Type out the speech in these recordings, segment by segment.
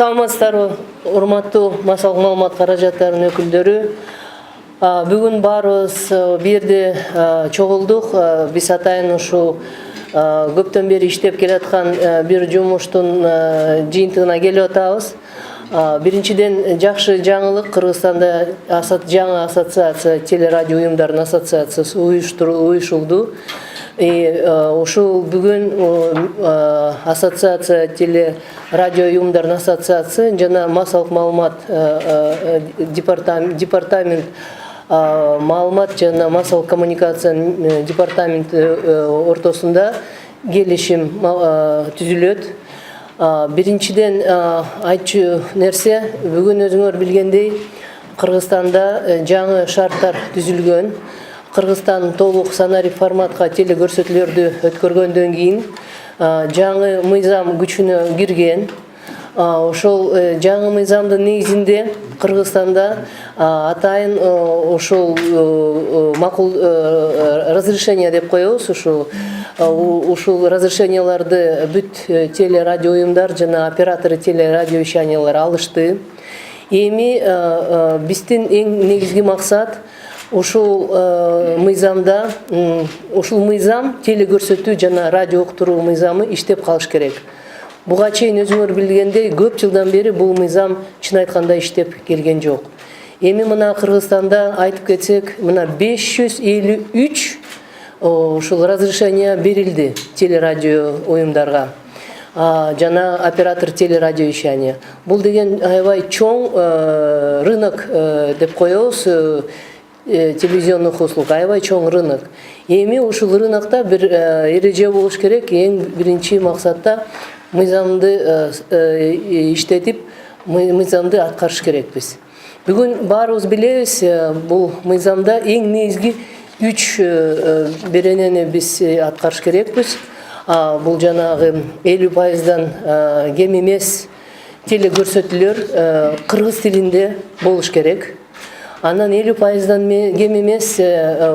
Саламатсыздарбы, урматтуу массалык маалымат каражаттарынын өкүлдөрү. Бүгүн баарыбыз бул жерде чогулдук. Биз атайын ушу көптөн бери иштеп келаткан бир жумуштун жыйынтыгына келип атабыз. Биринчиден жакшы жаңылык, Кыргызстанда жаңы ассоциация, телерадио уюмдардын ассоциациясы уюшулду. Ушул бүгүн ассоциация, телерадио уюмдардын ассоциациясы жана массалык маалымат департамент маалымат жана массалык коммуникациянын департаменти ортосунда келишим түзүлөт. Биринчиден айтчу нерсе, бүгүн өзүңөр билгендей, Кыргызстанда жаңы шарттар түзүлгөн. Кыргызстан толук санарип форматка телекөрсөтүүлөрдү өткөргөндөн кийин жаңы мыйзам күчүнө кирген. Ошол жаңы мыйзамдын негизинде Кыргызстанда атайын ошол макул разрешение деп коебуз. Ушул разрешенияларды бүт телерадио уюмдар жана операторы телерадиовещаниялар алышты. Эми биздин эң негизги максат ушул мыйзамда, ушул мыйзам телекөрсөтүү жана радио уктуруу мыйзамы иштеп калыш керек. Буга чейин өзүңөр билгендей, көп жылдан бери бул мыйзам чын айтканда иштеп келген жок. Эми мына Кыргызстанда айтып кетсек, мына 553 ушул разрешение берилди телерадио уюмдарга жана оператор телерадиовещания. Бул деген аябай чоң рынок деп коебуз. Телевизионных услуг аябай чоң рынок. Эми ушул рынокто бир эреже болуш керек. Эң биринчи максатта мыйзамды иштетип, мыйзамды аткарыш керекпиз. Бүгүн баарыбыз билебиз, бул мыйзамда эң негизги 3 беренени биз аткарыш керекпиз. Бул жанагы 50%дан кем эмес телекөрсөтүүлөр кыргыз тилинде болуш керек. Анан 50%дан кем эмес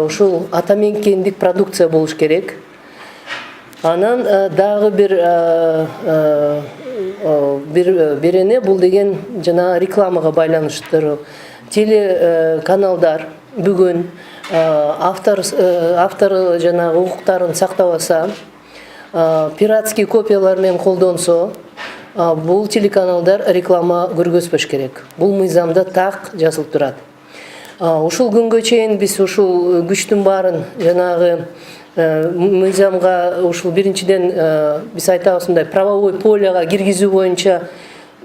ушул ата мекендик продукция болуш керек. Анан дагы бир берене, бул деген жана рекламага байланыштуу. Телеканалдар бүгүн автор жана укуктарын сактабаса, пиратский копиялар менен колдонсо, бул телеканалдар реклама көргөзбөш керек. Бул мыйзамда так жазылып турат. Ушул күнгө чейин биз ушул күчтүн баарын жанагы мыйзамга ушул биринчиден биз айтабыз мындай правовой полега киргизүү боюнча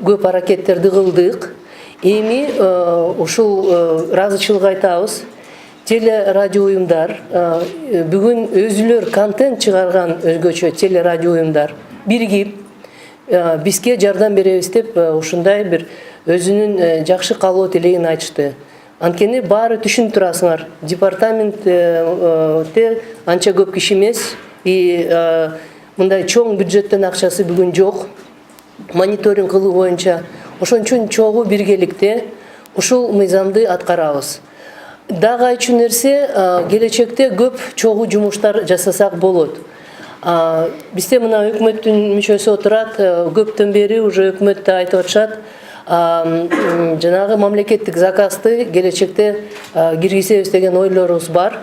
көп аракеттерди кылдык. Эми ушул ыраазычылык айтабыз. Телерадио уюмдар бүгүн өзүлөр контент чыгарган өзгөчө телерадио уюмдар биригип бизге жардам беребиз деп ушундай бир өзүнүн жакшы каалоо тилегин айтышты. Анткени баары түшүнүп турасыңар, департаментте анча көп киши эмес, мындай чоң бюджеттен акчасы бүгүн жок. Мониторинг кылуу боюнча ошон үчүн чогуу биргеликте ушул мыйзамды аткарабыз. Дагы айтчу нерсе, келечекте көп чогуу жумуштар жасасак болот. Бизде мына өкмөттүн мүчөсү отурат, көптөн бери уже өкмөттө айтып атышат, жанагы мамлекеттик заказды келечекте киргизебиз деген ойлорубуз бар.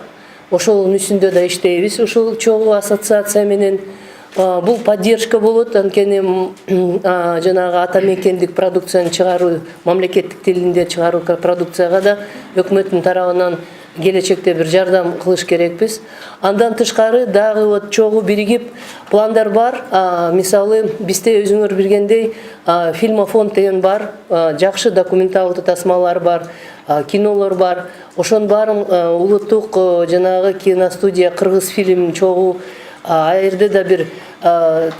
Ошонун үстүндө да иштейбиз. Ушул чогуу ассоциация менен бул поддержка болот, анткени жанагы ата мекендик продукцияны чыгаруу, мамлекеттик тилинде чыгаруу продукцияга да өкмөттүн тарабынан келечекте бир жардам кылыш керекпиз. Андан тышкары дагы вот чогуу биригип пландар бар. Мисалы бизде өзүңөр билгендей фильмофонд деген бар, жакшы документалдуу тасмалар бар, кинолор бар. Ошонун баарын улуттук жанагы киностудия Кыргыз фильм чогуу жерде да бир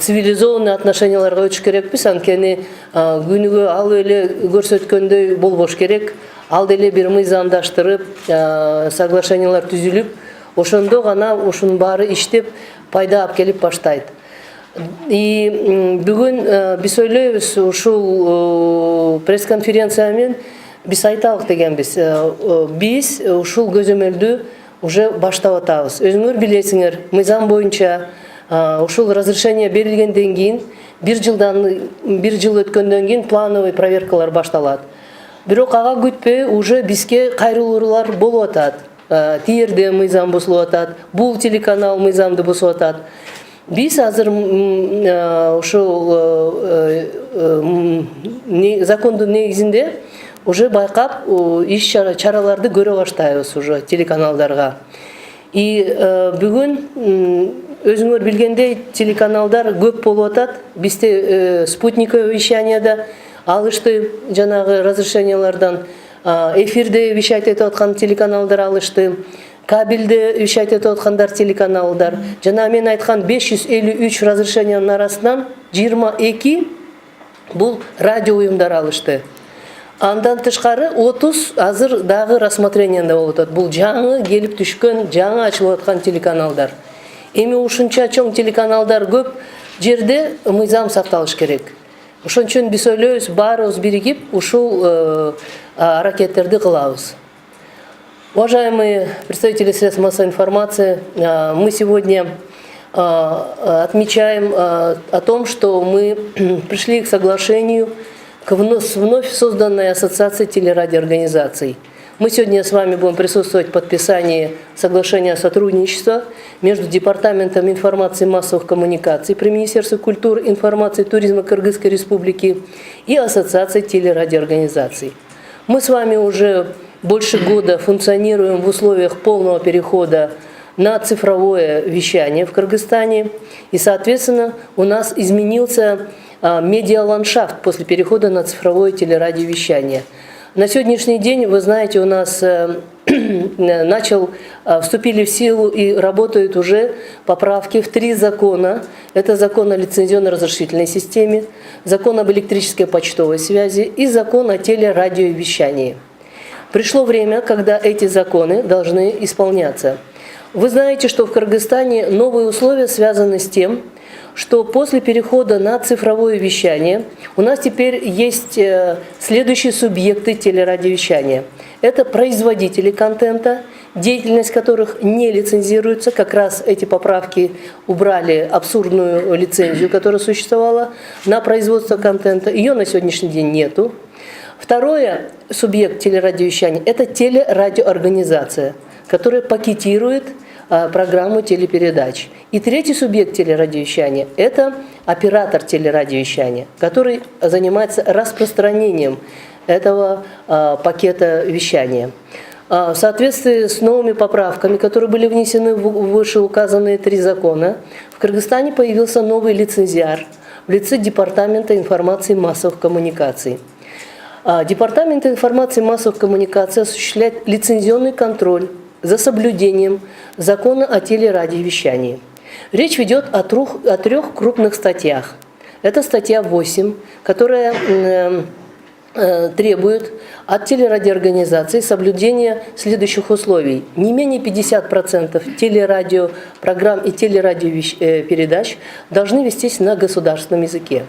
цивилизованный отношенияларга өтүш керекпиз. Анткени күнүгө ал эле көрсөткөндөй болбош керек. Ал деле бир мыйзамдаштырып, соглашениялар түзүлүп, ошондо гана ушунун баары иштеп, пайда алып келип баштайт. Бүгүн биз ойлойбуз, ушул пресс-конференция менен биз айталык дегенбиз. Биз ушул көзөмөлдү уже баштап атабыз. Өзүңөр билесиңер, мыйзам боюнча ушул разрешение берилгенден кийин бир жыл өткөндөн кийин плановый проверкалар башталат. Бирок ага күтпөй уже бизге кайрылуулар болуп атат. Тиерде мыйзам бузулуп атат, бул телеканал мыйзамды бузуп атат. Биз азыр ушул закондун негизинде уже байкап иш чараларды көрө баштайбыз уже телеканалдарга. И бүгүн өзүңөр билгендей телеканалдар көп болуп атат. Бизде спутниковое вещанияда алышты жанагы разрешениялардан, эфирде вещать этип аткан телеканалдар алышты, кабелде вещать этип аткандар телеканалдар. Жана мен айткан 553 разрешениянын арасынан 22 бул радио уюмдар алышты. Андан тышкары 30 азыр дагы рассмотрениеде болуп атат. Бул жаңы келип түшкөн, жаңы ачылып аткан телеканалдар. Эми ушунча чоң телеканалдар көп жерде мыйзам сакталыш керек. Ошон үчүн биз ойлойбуз, баарыбыз биригип ушул аракеттерди кылабыз. Уважаемые представители средств массовой информации, мы сегодня отмечаем о том, что мы пришли к соглашению с вновь созданной ассоциацией телерадиоорганизаций. Мы сегодня с вами будем присутствовать в подписании соглашения о сотрудничестве между Департаментом информации и массовых коммуникаций при Министерстве культуры, информации и туризма Кыргызской Республики и Ассоциацией телерадиоорганизаций. Мы с вами уже больше года функционируем в условиях полного перехода на цифровое вещание в Кыргызстане. И, соответственно, у нас изменился медиаландшафт после перехода на цифровое телерадиовещание. На сегодняшний день, вы знаете, у нас вступили в силу и работают уже поправки в 3 закона. Это закон о лицензионно-разрешительной системе, закон об электрической почтовой связи и закон о телерадиовещании. Пришло время, когда эти законы должны исполняться. Вы знаете, что в Кыргызстане новые условия связаны с тем, что после перехода на цифровое вещание у нас теперь есть следующие субъекты телерадиовещания. Это производители контента, деятельность которых не лицензируется. Как раз эти поправки убрали абсурдную лицензию, которая существовала на производство контента. Ее на сегодняшний день нету. Второе субъект телерадиовещания – это телерадиоорганизация, которая пакетирует программу телепередач. И третий субъект телерадиовещания – это оператор телерадиовещания, который занимается распространением этого пакета вещания. В соответствии с новыми поправками, которые были внесены в вышеуказанные 3 закона, в Кыргызстане появился новый лицензиар в лице Департамента информации и массовых коммуникаций. Департамент информации и массовых коммуникаций осуществляет лицензионный контроль за соблюдением закона о телерадиовещании. Речь идет о 3 крупных статьях. Это статья 8, которая требует от телерадиоорганизаций соблюдения следующих условий. Не менее 50% телерадиопрограмм и телерадиопередач должны вестись на государственном языке.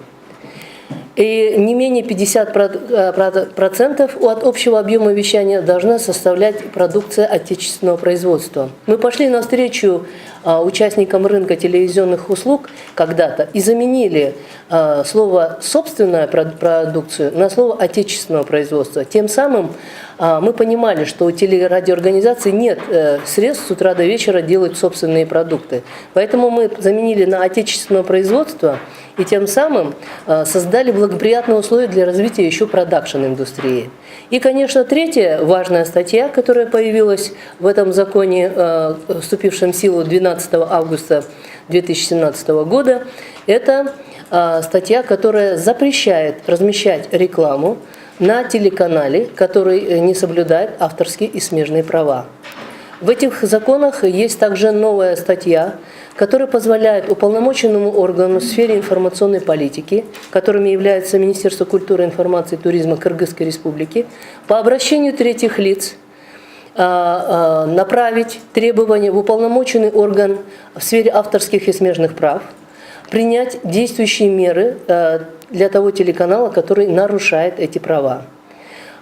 И не менее 50% от общего объема вещания должна составлять продукция отечественного производства. Мы пошли навстречу участникам рынка телевизионных услуг когда-то и заменили слово «собственная продукция» на слово «отечественного производства». Тем самым мы понимали, что у телерадиоорганизаций нет средств с утра до вечера делать собственные продукты. Поэтому мы заменили на отечественное производство и тем самым создали благоприятные условия для развития еще продакшн-индустрии. И, конечно, третья важная статья, которая появилась в этом законе, вступившем в силу 12 августа 2017 года, это статья, которая запрещает размещать рекламу на телеканале, который не соблюдает авторские и смежные права. В этих законах есть также новая статья, которая позволяет уполномоченному органу в сфере информационной политики, которым является Министерство культуры, информации и туризма Кыргызской Республики, по обращению третьих лиц направить требования в уполномоченный орган в сфере авторских и смежных прав, принять действующие меры для того телеканала, который нарушает эти права.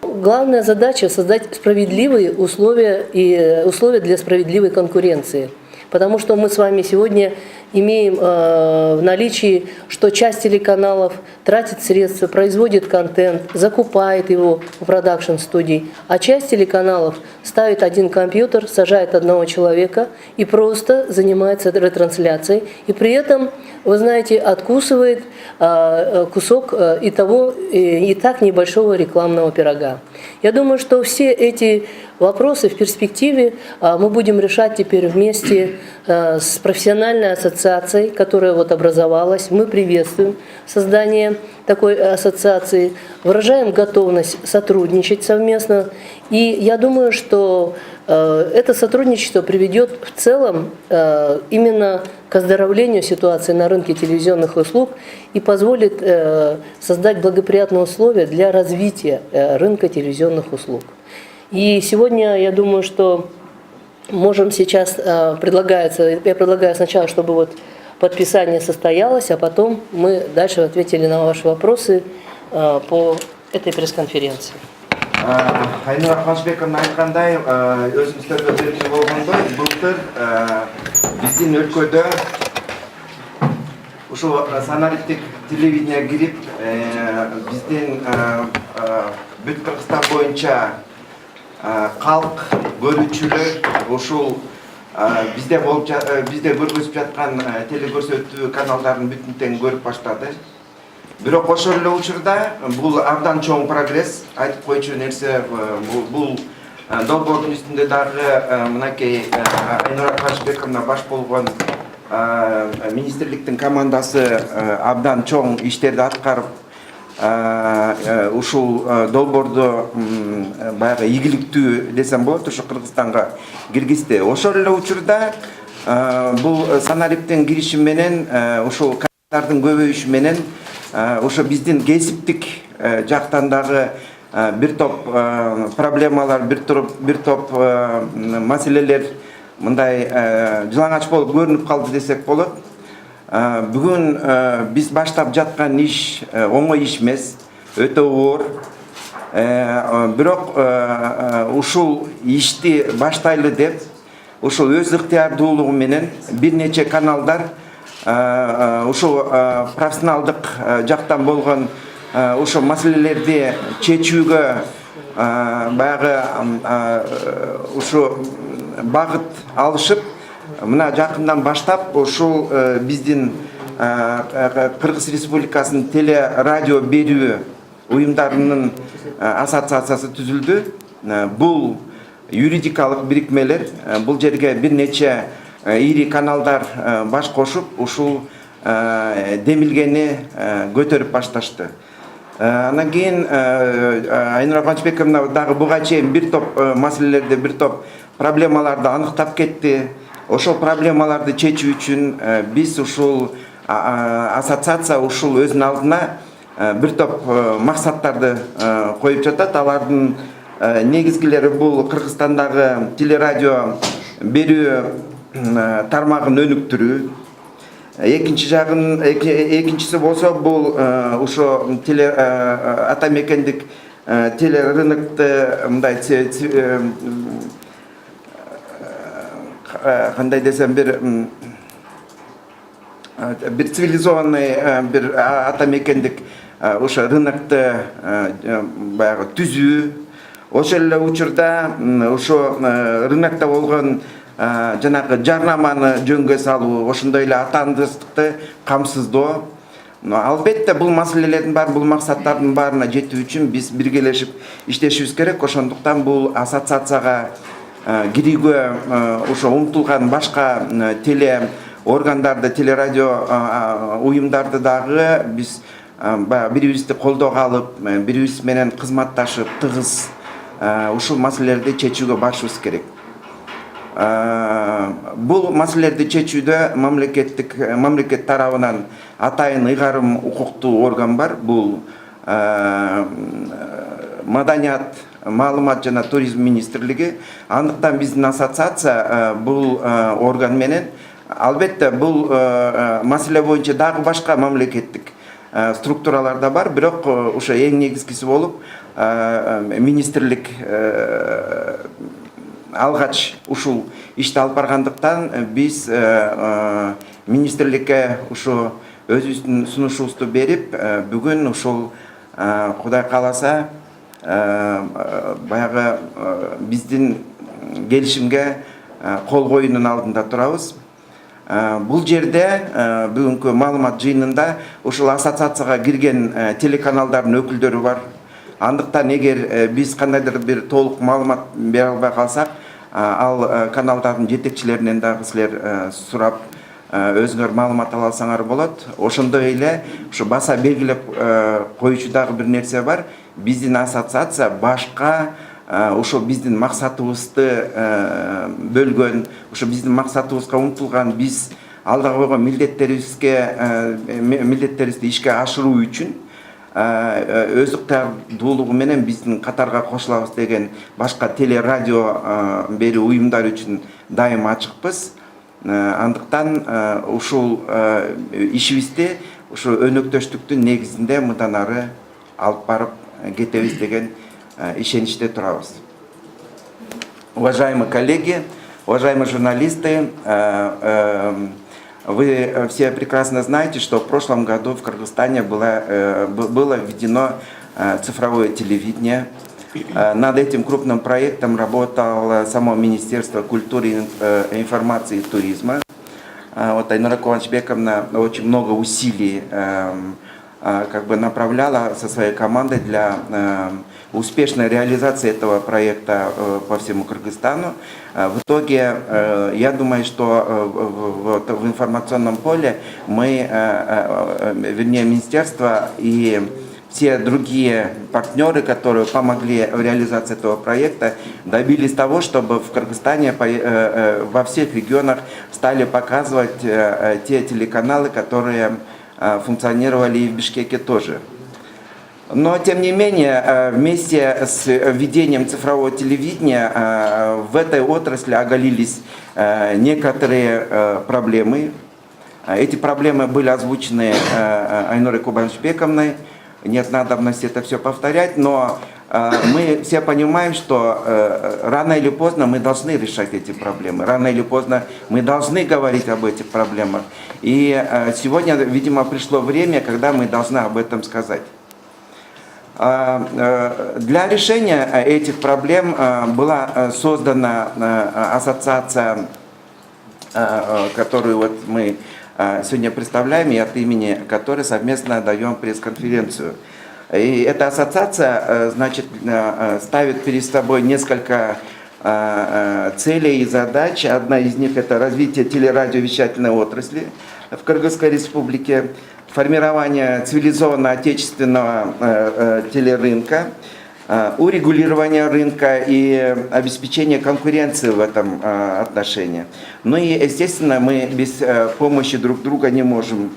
Главная задача – создать справедливые условия и условия для справедливой конкуренции. Потому что мы с вами сегодня имеем в наличии, что часть телеканалов тратит средства, производит контент, закупает его в продакшн-студии, а часть телеканалов ставит один компьютер, сажает одного человека и просто занимается ретрансляцией. И при этом, вы знаете, откусывает кусок и так небольшого рекламного пирога. Я думаю, что все эти вопросы в перспективе мы будем решать теперь вместе с профессиональной ассоциацией, которая вот образовалась. Мы приветствуем создание такой ассоциации, выражаем готовность сотрудничать совместно. И я думаю, что это сотрудничество приведет в целом именно к оздоровлению ситуации на рынке телевизионных услуг и позволит создать благоприятные условия для развития рынка телевизионных услуг. И сегодня, я думаю, что можем сейчас, я предлагаю сначала, чтобы вот подписание состоялось, а потом мы дальше ответили на ваши вопросы по этой пресс-конференции. Айнура Қуанышбековна айткандай, өзүңүздөргө белгилүү болгондой, былтыр биздин өлкөдө ушул санариптик телевидение кирип, биздин бүт Кыргызстан боюнча калк көрүүчүлөр ушул бизде көргөзүп жаткан телекөрсөтүү каналдарын бүтүн тең көрүп баштады. Бирок ошол эле учурда бул абдан чоң прогресс, айтып койчу нерсе, бул долбоордун үстүндө дагы мынакей Айнура Куанышбековна баш болгон министрликтин командасы абдан чоң иштерди аткарып, ушул долбоорду баягы ийгиликтүү десем болот, ушу Кыргызстанга киргизди. Ошол эле учурда бул санариптин кириши менен, ушул каналдардын көбөйүшү менен ошо биздин кесиптик жактан дагы бир топ проблемалар, бир топ маселелер мындай жылаңач болуп көрүнүп калды десек болот. Бүгүн биз баштап жаткан иш оңой иш эмес, өтө оор. Бирок ушул ишти баштайлы деп, ушул өз ыктыярдуулугу менен бир нече каналдар ушул профессионалдык жактан болгон ушул маселелерди чечүүгө баягы ушу багыт алышып, мына жакындан баштап ушул биздин Кыргыз Республикасынын теле радио берүү уюмдарынын ассоциациясы түзүлдү. Бул юридикалык бирикмелер, бул жерге бир нече ири каналдар баш кошуп, ушул демилгени көтөрүп башташты. Андан кийин Айнура Куанышбековна дагы буга чейин бир топ маселелерди, бир топ проблемаларды аныктап кетти. Ошол проблемаларды чечүү үчүн биз ушул ассоциация ушул өзүнүн алдына бир топ максаттарды коюп жатат. Алардын негизгилери бул Кыргызстандагы телерадио берүү тармагын өнүктүрүү. Экинчиси болсо бул ошо ата мекендик телерынокты мындай кандай десем бир цивилизованный бир ата мекендик ошо рынокты баягы түзүү. Ошол эле учурда ошо рынокто болгон жанагы жарнаманы жөнгө салуу, ошондой эле атаандыздыкты камсыздоо. Албетте бул маселелердин баары, бул максаттардын баарына жетүү үчүн биз биргелешип иштешибиз керек. Ошондуктан бул ассоциацияга кирүүгө ошо умтулган башка теле органдарды, телерадио уюмдарды дагы биз бири-бирибизди колдоого алып, бири-бирибиз менен кызматташып, тыгыз ушул маселелерди чечүүгө барышыбыз керек. Бул маселелерди чечүүдө мамлекет тарабынан атайын ыйгарым укуктуу орган бар. Бул Маданият, маалымат жана туризм министрлиги. Андыктан биздин ассоциация бул орган менен, албетте бул маселе боюнча дагы башка мамлекеттик структуралар да бар, бирок ошо эң негизгиси болуп министрлик алгач ушул ишти алып баргандыктан биз министрликке ушу өзүбүздүн сунушубузду берип, бүгүн ушул Кудай кааласа баягы биздин келишимге кол коюунун алдында турабыз. Бул жерде бүгүнкү маалымат жыйынында ушул ассоциацияга кирген телеканалдардын өкүлдөрү бар. Андыктан эгер биз кандайдыр бир толук маалымат бере албай калсак, ал каналдардын жетекчилеринен дагы силер сурап өзүңөр маалымат ала алсаңар болот. Ошондой эле ушу баса белгилеп коюучу дагы бир нерсе бар. Биздин ассоциация башка ошо биздин максатыбызды бөлгөн, ошо биздин максатыбызга умтулган, биз алдыга койгон милдеттерибизди ишке ашыруу үчүн өз ыктыярдуулугу менен биздин катарга кошулабыз деген башка теле радио берүү уюмдары үчүн дайым ачыкпыз. Андыктан ушул ишибизди ушу өнөктөштүктүн негизинде мындан ары алып барып кетебиз деген ишеничте турабыз. Уважаемые коллеги, уважаемые журналисты, вы все прекрасно знаете, что в прошлом году в Кыргызстане было введено цифровое телевидение. Над этим крупным проектом работало само Министерство культуры, информации и туризма. Вот Айнура Кубанычбековна очень много усилий направляла со своей командой для успешной реализации этого проекта по всему Кыргызстану. В итоге, я думаю, что в информационном поле министерство и все другие партнеры, которые помогли в реализации этого проекта, добились того, чтобы в Кыргызстане во всех регионах стали показывать те телеканалы, которые функционировали и в Бишкеке тоже. Но, тем не менее, вместе с введением цифрового телевидения в этой отрасли оголились некоторые проблемы. Эти проблемы были озвучены Айнурой Кубанычбековной. Нет надобности это все повторять, но мы все понимаем, что рано или поздно мы должны решать эти проблемы. Рано или поздно мы должны говорить об этих проблемах. И сегодня, видимо, пришло время, когда мы должны об этом сказать. Для решения этих проблем была создана ассоциация, которую вот мы сегодня представляем, и от имени которой совместно даем пресс-конференцию. И эта ассоциация, значит, ставит перед собой несколько целей и задач. Одна из них – это развитие телерадиовещательной отрасли в Кыргызской республике, формирование цивилизованного отечественного телерынка, урегулирование рынка и обеспечение конкуренции в этом отношении. Ну и, естественно, мы без помощи друг друга не можем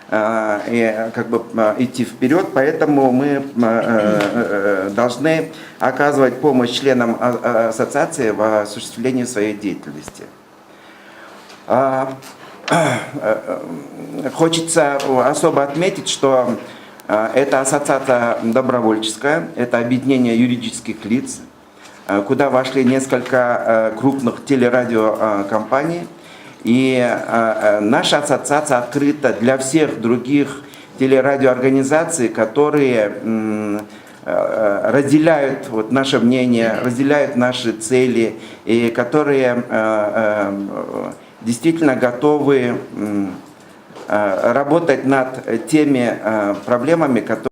идти вперед, поэтому мы должны оказывать помощь членам ассоциации в осуществлении своей деятельности. Хочется особо отметить, что эта ассоциация добровольческая, это объединение юридических лиц, куда вошли несколько крупных телерадиокомпаний. И наша ассоциация открыта для всех других телерадиоорганизаций, которые разделяют наше мнение, разделяют наши цели и которые действительно готовы работать над теми проблемами, которые